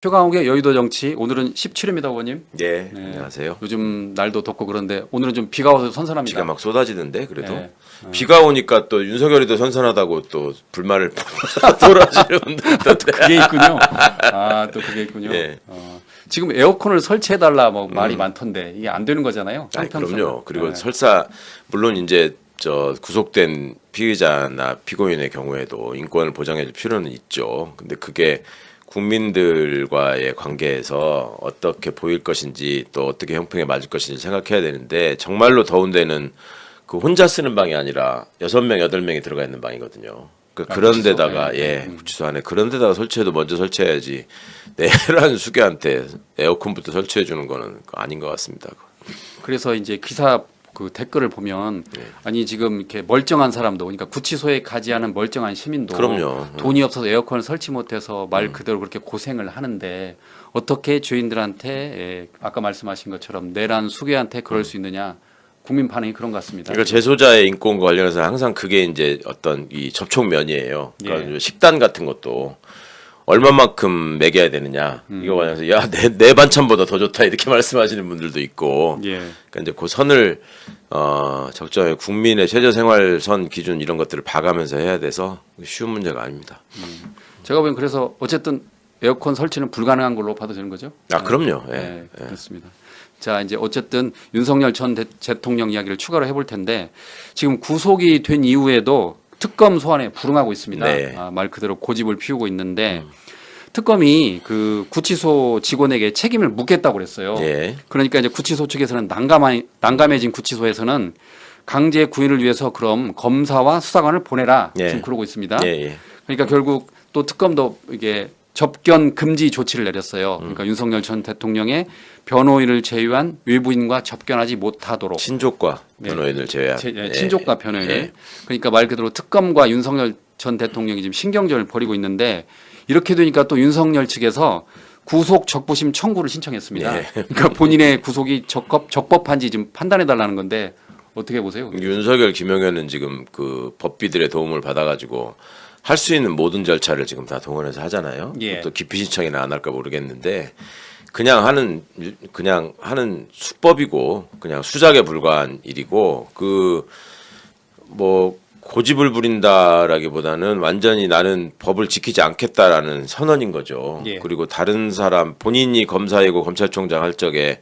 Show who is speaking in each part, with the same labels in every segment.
Speaker 1: 최강욱의 여의도 정치 오늘은 17회입니다, 의원님.
Speaker 2: 네,
Speaker 1: 네.
Speaker 2: 안녕하세요.
Speaker 1: 요즘 날도 덥고 그런데 오늘은 좀 비가 와서 선선합니다.
Speaker 2: 비가 막 쏟아지는데 그래도
Speaker 1: 네.
Speaker 2: 비가 오니까 또 윤석열이 더 선선하다고 또 불만을 돌아지는 분들 있던데.
Speaker 1: 그게 있군요. 아, 또 그게 있군요.
Speaker 2: 네.
Speaker 1: 지금 에어컨을 설치해달라 뭐 말이 많던데 이게 안 되는 거잖아요.
Speaker 2: 아니,
Speaker 1: 형평성.
Speaker 2: 그럼요. 그리고
Speaker 1: 네.
Speaker 2: 설사 물론 이제 저 구속된 피의자나 피고인의 경우에도 인권을 보장해줄 필요는 있죠. 근데 그게 국민들과의 관계에서 어떻게 보일 것인지 또 어떻게 형평에 맞을 것인지 생각해야 되는데 정말로 더운 데는 그 혼자 쓰는 방이 아니라 6명, 8명이 들어가 있는 방이거든요. 그런
Speaker 1: 구치소?
Speaker 2: 데다가
Speaker 1: 네.
Speaker 2: 구치소 안에 그런 데다가 설치해도 먼저 설치해야지 내란 수괴한테 에어컨부터 설치해 주는 거는 아닌 것 같습니다.
Speaker 1: 그래서 이제 기사 그 댓글을 보면 아니 지금 이렇게 멀쩡한 사람도 그러니까 구치소에 가지 않은 멀쩡한 시민도
Speaker 2: 그럼요.
Speaker 1: 돈이 없어서 에어컨을 설치 못해서 말 그대로 그렇게 고생을 하는데 어떻게 주인들한테 아까 말씀하신 것처럼 내란 수괴한테 그럴 수 있느냐 국민 반응이 그런 것 같습니다.
Speaker 2: 그러니까 재소자의 인권과 관련해서 항상 그게 이제 어떤 이 접촉면이에요. 그러니까
Speaker 1: 예.
Speaker 2: 식단 같은 것도 얼마만큼 먹여야 되느냐 이거 관해서 야 내 반찬보다 더 좋다 이렇게 말씀하시는 분들도 있고.
Speaker 1: 예.
Speaker 2: 그러니까 이제 그 선을 적정히 국민의 최저생활선 기준 이런 것들을 봐가면서 해야 돼서 쉬운 문제가 아닙니다.
Speaker 1: 제가 보기엔 그래서 어쨌든 에어컨 설치는 불가능한 걸로 봐도 되는 거죠?
Speaker 2: 아 그럼요. 예.
Speaker 1: 네, 그렇습니다. 자, 이제 어쨌든 윤석열 전 대통령 이야기를 추가로 해볼 텐데 지금 구속이 된 이후에도 특검 소환에 불응하고 있습니다.
Speaker 2: 네.
Speaker 1: 말 그대로 고집을 피우고 있는데 특검이 그 구치소 직원에게 책임을 묻겠다고 그랬어요.
Speaker 2: 예.
Speaker 1: 그러니까 이제 구치소 측에서는 난감해진 구치소에서는 강제 구인을 위해서 그럼 검사와 수사관을 보내라
Speaker 2: 예.
Speaker 1: 지금 그러고 있습니다.
Speaker 2: 예, 예.
Speaker 1: 그러니까 결국 또 특검도 이게 접견 금지 조치를 내렸어요. 그러니까 윤석열 전 대통령의 변호인을 제외한 외부인과 접견하지 못하도록
Speaker 2: 친족과 변호인을 제외한
Speaker 1: 친족과 변호인을
Speaker 2: 예.
Speaker 1: 그러니까 말 그대로 특검과 윤석열 전 대통령이 지금 신경전을 벌이고 있는데 이렇게 되니까 또 윤석열 측에서 구속 적부심 청구를 신청했습니다.
Speaker 2: 예.
Speaker 1: 그러니까 본인의 구속이 적법한지 좀 판단해 달라는 건데 어떻게 보세요?
Speaker 2: 윤석열, 김용현은 지금 그 법비들의 도움을 받아가지고 할 수 있는 모든 절차를 지금 다 동원해서 하잖아요.
Speaker 1: 예.
Speaker 2: 또 기피 신청이나 안 할까 모르겠는데 그냥 하는 수법이고 그냥 수작에 불과한 일이고 그 뭐 고집을 부린다라기보다는 완전히 나는 법을 지키지 않겠다라는 선언인 거죠.
Speaker 1: 예.
Speaker 2: 그리고 다른 사람 본인이 검사이고 검찰총장 할 적에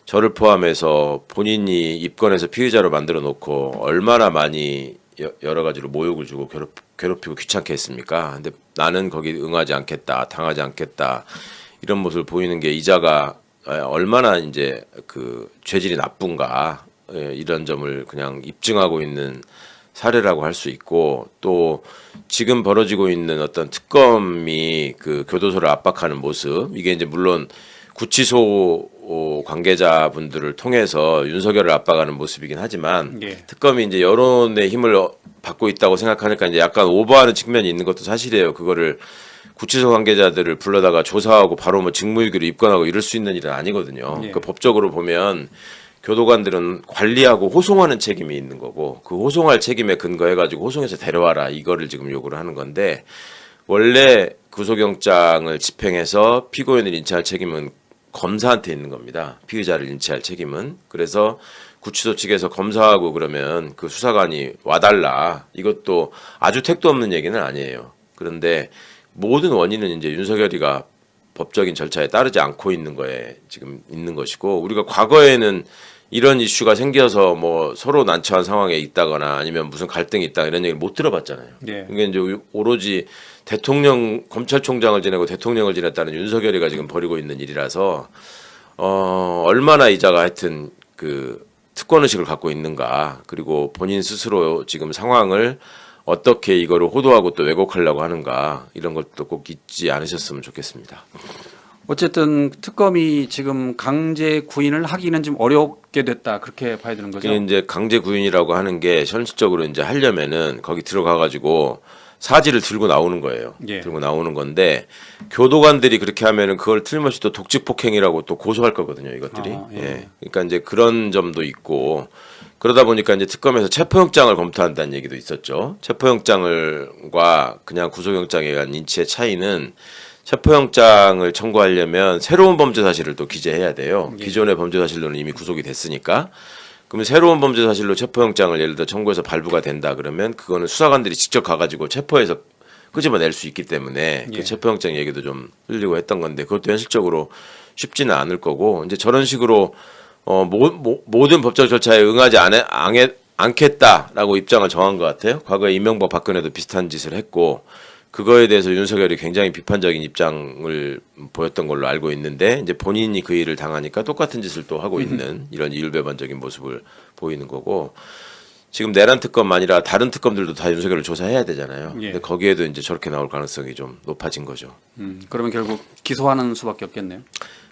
Speaker 2: 저를 포함해서 본인이 입건해서 피의자로 만들어 놓고 얼마나 많이 여러 가지로 모욕을 주고 괴롭히고 귀찮게 했습니까? 근데 나는 거기 응하지 않겠다, 당하지 않겠다 이런 모습을 보이는 게 이자가 얼마나 이제 그 죄질이 나쁜가 이런 점을 그냥 입증하고 있는 사례라고 할 수 있고 또 지금 벌어지고 있는 어떤 특검이 그 교도소를 압박하는 모습 이게 이제 물론 구치소 관계자분들을 통해서 윤석열을 압박하는 모습이긴 하지만
Speaker 1: 예.
Speaker 2: 특검이 이제 여론의 힘을 받고 있다고 생각하니까 이제 약간 오버하는 측면이 있는 것도 사실이에요. 그거를 구치소 관계자들을 불러다가 조사하고 바로 뭐 직무유기로 입건하고 이럴 수 있는 일은 아니거든요.
Speaker 1: 예.
Speaker 2: 그 법적으로 보면 교도관들은 관리하고 호송하는 책임이 있는 거고 그 호송할 책임에 근거해가지고 호송해서 데려와라 이거를 지금 요구를 하는 건데 원래 구속영장을 집행해서 피고인을 인치할 책임은 검사한테 있는 겁니다. 피의자를 인치할 책임은. 그래서 구치소 측에서 검사하고 그러면 그 수사관이 와달라. 이것도 아주 택도 없는 얘기는 아니에요. 그런데 모든 원인은 이제 윤석열이가 법적인 절차에 따르지 않고 있는 거에 지금 있는 것이고 우리가 과거에는 이런 이슈가 생겨서 뭐 서로 난처한 상황에 있다거나 아니면 무슨 갈등이 있다 이런 얘기를 못 들어봤잖아요.
Speaker 1: 예.
Speaker 2: 이게 이제 오로지 대통령 검찰총장을 지내고 대통령을 지냈다는 윤석열이가 지금 벌이고 있는 일이라서 얼마나 이자가 하여튼 그 특권 의식을 갖고 있는가 그리고 본인 스스로 지금 상황을 어떻게 이거를 호도하고 또 왜곡하려고 하는가 이런 것도 꼭 잊지 않으셨으면 좋겠습니다.
Speaker 1: 어쨌든 특검이 지금 강제 구인을 하기는 좀 어렵게 됐다 그렇게 봐야 되는 거죠.
Speaker 2: 그게 이제 강제 구인이라고 하는 게 현실적으로 이제 하려면은 거기 들어가 가지고 사지를 들고 나오는 거예요.
Speaker 1: 예.
Speaker 2: 들고 나오는 건데 교도관들이 그렇게 하면은 그걸 틀림없이 또 독직 폭행이라고 또 고소할 거거든요. 이것들이.
Speaker 1: 아, 예.
Speaker 2: 예. 그러니까 이제 그런 점도 있고 그러다 보니까 이제 특검에서 체포영장을 검토한다는 얘기도 있었죠. 체포영장과 그냥 구속영장에 대한 인치의 차이는 체포영장을 청구하려면 새로운 범죄 사실을 또 기재해야 돼요.
Speaker 1: 예.
Speaker 2: 기존의 범죄 사실로는 이미 구속이 됐으니까. 그러면 새로운 범죄 사실로 체포영장을 예를 들어 청구해서 발부가 된다 그러면 그거는 수사관들이 직접 가가지고 체포해서 끄집어낼 수 있기 때문에
Speaker 1: 예.
Speaker 2: 그 체포영장 얘기도 좀 흘리고 했던 건데 그것도 현실적으로 쉽지는 않을 거고 이제 저런 식으로 모든 법적 절차에 응하지 않겠다라고 입장을 정한 것 같아요. 과거에 이명박 박근혜도 비슷한 짓을 했고 그거에 대해서 윤석열이 굉장히 비판적인 입장을 보였던 걸로 알고 있는데 이제 본인이 그 일을 당하니까 똑같은 짓을 또 하고 있는 이런 이율배반적인 모습을 보이는 거고 지금 내란 특검 아니라 다른 특검들도 다 윤석열을 조사해야 되잖아요.
Speaker 1: 예.
Speaker 2: 근데 거기에도 이제 저렇게 나올 가능성이 좀 높아진 거죠.
Speaker 1: 그러면 결국 기소하는 수밖에 없겠네요.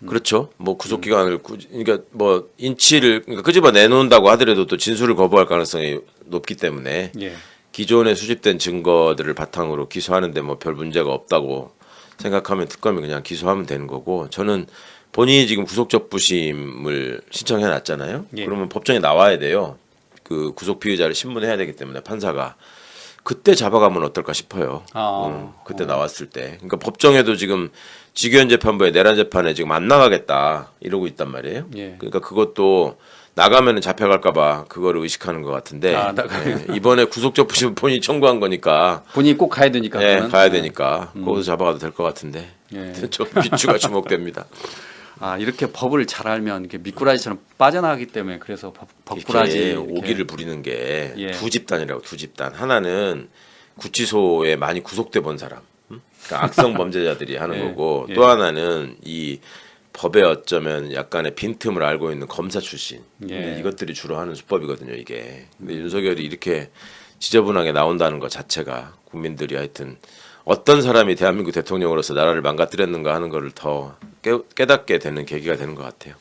Speaker 2: 그렇죠. 뭐 구속 기간을 그러니까 뭐 인치를 그러니까 끄집어 내놓는다고 하더라도 또 진술을 거부할 가능성이 높기 때문에
Speaker 1: 예.
Speaker 2: 기존에 수집된 증거들을 바탕으로 기소하는데 뭐 별 문제가 없다고 생각하면 특검이 그냥 기소하면 되는 거고 저는 본인이 지금 구속적부심을 신청해 놨잖아요.
Speaker 1: 예.
Speaker 2: 그러면 법정에 나와야 돼요. 그 구속 피의자를 신문해야 되기 때문에 판사가 그때 잡아가면 어떨까 싶어요. 그때 나왔을 때. 그러니까 법정에도 지금 직위원 재판부에 내란 재판에 지금 안 나가겠다 이러고 있단 말이에요.
Speaker 1: 예.
Speaker 2: 그러니까 그것도 나가면은 잡혀갈까봐 그거를 의식하는 것 같은데 이번에 구속적부심 본인이 청구한 거니까
Speaker 1: 본인이 꼭 가야 되니까. 그거는.
Speaker 2: 가야 되니까 거기서 잡아가도 될 것 같은데
Speaker 1: 예.
Speaker 2: 좀 비추가 주목됩니다.
Speaker 1: 이렇게 법을 잘 알면 이렇게 미꾸라지처럼 빠져나가기 때문에 그래서 법꾸라지
Speaker 2: 이렇게
Speaker 1: 이렇게.
Speaker 2: 오기를 부리는 게
Speaker 1: 예.
Speaker 2: 두 집단이라고 두 집단. 하나는 구치소에 많이 구속돼 본 사람, 그러니까 악성 범죄자들이 하는
Speaker 1: 예.
Speaker 2: 거고
Speaker 1: 예.
Speaker 2: 또 하나는 이 법에 어쩌면 약간의 빈틈을 알고 있는 검사 출신. 근데
Speaker 1: 예.
Speaker 2: 이것들이 주로 하는 수법이거든요, 이게. 근데 윤석열이 이렇게 지저분하게 나온다는 것 자체가 국민들이 하여튼 어떤 사람이 대한민국 대통령으로서 나라를 망가뜨렸는가 하는 거를 더 깨닫게 되는 계기가 되는 것 같아요.